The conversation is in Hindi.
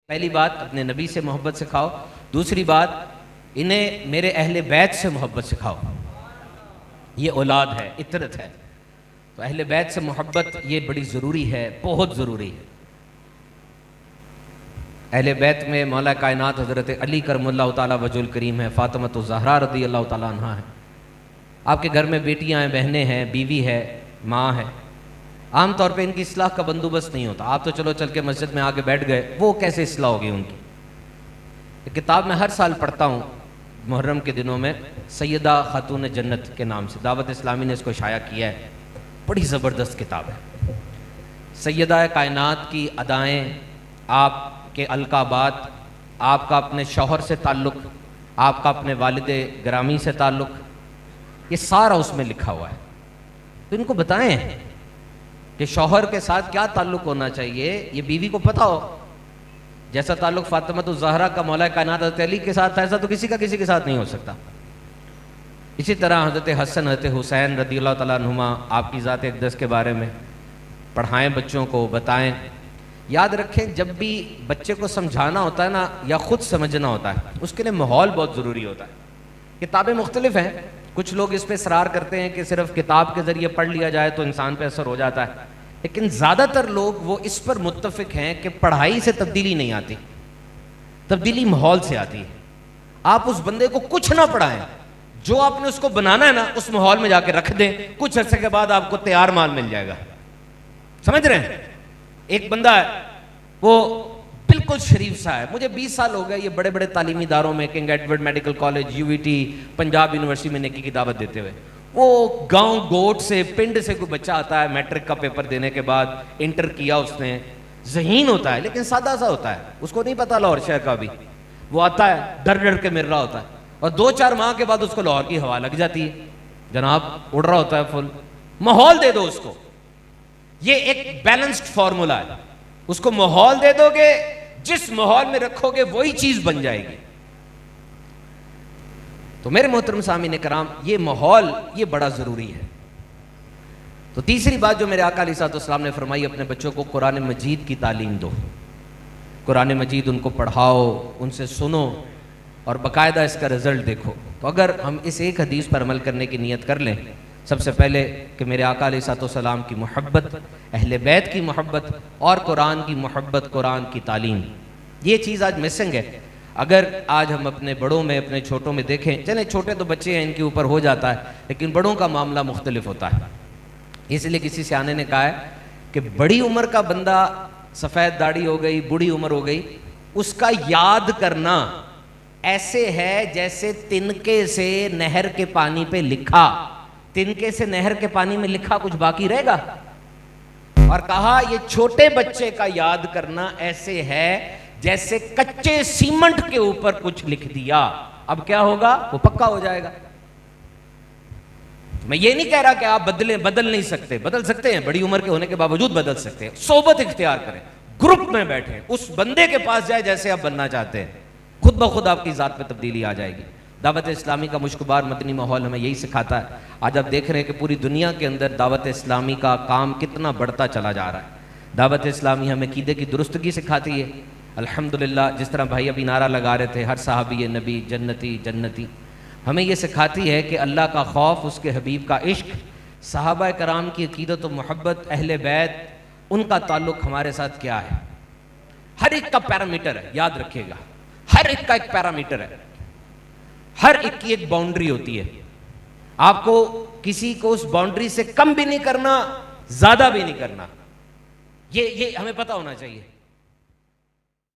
पहली बात अपने नबी से मोहब्बत सिखाओ। दूसरी बात इन्हें मेरे अहले बैत से मोहब्बत सिखाओ। ये औलाद है, इतरत है, तो अहले बैत से मोहब्बत ये बड़ी ज़रूरी है, बहुत ज़रूरी है। अहले बैत में मौला कायनात हज़रत अली करमुल्लाहु ताला वजुल करीम है, फ़ातिमा ज़हरा रज़ी अल्लाह ताला अन्हा है। आपके घर में बेटियां हैं, बहनें हैं, बीवी है, माँ है। आम तौर पे इनकी इस्लाह का बंदोबस्त नहीं होता। आप तो चलो चल के मस्जिद में आके बैठ गए, वो कैसे इस्लाह होगी उनकी। किताब में हर साल पढ़ता हूँ मुहर्रम के दिनों में, सैयदा खातून जन्नत के नाम से दावत इस्लामी ने इसको शाया किया है। बड़ी ज़बरदस्त किताब है। सैयदा कायनात की अदाएँ, आपके अलकाबात, आपका अपने शौहर से ताल्लुक़, आपका अपने वालिदे ग्रामी से ताल्लुक़, ये सारा उसमें लिखा हुआ है। तो इनको बताएं कि शौहर के साथ क्या ताल्लुक़ होना चाहिए, ये बीवी को पता हो। जैसा ताल्लुक़ फ़ातिमा ज़हरा का मौला कायनात हज़रत अली के साथ था, ऐसा तो किसी का किसी के साथ नहीं हो सकता। इसी तरह हज़रत हसन, हज़रत हुसैन रज़ियल्लाहु ताला अन्हुमा, आपकी ज़ात अक़दस के बारे में पढ़ाएं, बच्चों को बताएं। याद रखें, जब भी बच्चे को समझाना होता है ना, या ख़ुद समझना होता है, उसके लिए माहौल बहुत ज़रूरी होता है। किताबें मुख्तलिफ हैं, कुछ लोग इस पर इसरार करते हैं कि सिर्फ किताब के ज़रिए पढ़ लिया जाए तो इंसान पे असर हो जाता है, लेकिन ज़्यादातर लोग वो इस पर मुत्तफ़िक हैं कि पढ़ाई से तब्दीली नहीं आती, तब्दीली माहौल से आती है। आप उस बंदे को कुछ ना पढ़ाएं, जो आपने उसको बनाना है ना, उस माहौल में जाके रख दें, कुछ अर्से के बाद आपको तैयार माल मिल जाएगा। समझ रहे हैं? एक बंदा है, वो बिल्कुल शरीफ सा है, मुझे 20 साल हो गए ये बड़े बड़े तालीमी इदारों में, King Edward medical college, UVT, Punjab university में नेकी की दावत देते हुए। वो गांव गोट से, पिंड से कोई बच्चा आता है, मैट्रिक का पेपर देने के बाद, इंटर किया उसने, ज़हीन होता है लेकिन सादा सा होता है, उसको नहीं पता लाहौर शहर का भी। वो आता है, डर डर के मिल रहा होता है, और 2-4 माह के बाद उसको लाहौर की हवा लग जाती है, जनाब उड़ रहा होता है फुल। माहौल दे दो उसको, ये एक बैलेंस्ड फॉर्मूला है। उसको माहौल दे दोगे, जिस माहौल में रखोगे वही चीज बन जाएगी। तो मेरे मोहतरम सामीन कराम, ये माहौल ये बड़ा जरूरी है। तो तीसरी बात जो मेरे आका अलैहिस्सलाम ने फरमाई, अपने बच्चों को कुरान मजीद की तालीम दो। कुरान मजीद उनको पढ़ाओ, उनसे सुनो, और बाकायदा इसका रिजल्ट देखो। तो अगर हम इस एक हदीस पर अमल करने की नीयत कर लें, सबसे पहले कि मेरे आका अलैहिस्सलाम की मोहब्बत, अहले बैत की मोहब्बत, और कुरान की मोहब्बत, कुरान की तालीम, ये चीज़ आज मिसिंग है। अगर आज हम अपने बड़ों में, अपने छोटों में देखें, चले छोटे तो बच्चे हैं, इनके ऊपर हो जाता है, लेकिन बड़ों का मामला मुख्तलिफ होता है। इसलिए किसी सियाने ने कहा है कि बड़ी उम्र का बंदा, सफ़ेद दाढ़ी हो गई, बूढ़ी उम्र हो गई, उसका याद करना ऐसे है जैसे तिनके से नहर के पानी पे लिखा। तिनके से नहर के पानी में लिखा कुछ बाकी रहेगा? और कहा ये छोटे बच्चे का याद करना ऐसे है जैसे कच्चे सीमेंट के ऊपर कुछ लिख दिया। अब क्या होगा? वो पक्का हो जाएगा। मैं ये नहीं कह रहा कि आप बदल नहीं सकते, बदल सकते हैं, बड़ी उम्र के होने के बावजूद बदल सकते हैं। सोबत इख्तियार करें, ग्रुप में बैठे, उस बंदे के पास जाए जैसे आप बनना चाहते हैं, खुद ब खुद आपकी जात में तब्दीली आ जाएगी। दावत इस्लामी का मुश्कबार मदनी माहौल हमें यही सिखाता है। आज आप देख रहे हैं कि पूरी दुनिया के अंदर दावत इस्लामी का काम कितना बढ़ता चला जा रहा है। दावत इस्लामी हमें कीदे की दुरुस्तगी सिखाती है। अल्हम्दुलिल्लाह, जिस तरह भाई अभी नारा लगा रहे थे, हर साहबी नबी जन्नती जन्नती, हमें यह सिखाती है कि अल्लाह का खौफ, उसके हबीब का इश्क, सहाबा कराम की अकीदत व मोहब्बत, अहले बैत, उनका ताल्लुक़ हमारे साथ क्या है। हर एक का पैरामीटर है, याद रखिएगा, हर एक का एक पैरामीटर है, हर एक की एक बाउंड्री होती है। आपको किसी को उस बाउंड्री से कम भी नहीं करना, ज्यादा भी नहीं करना, ये हमें पता होना चाहिए।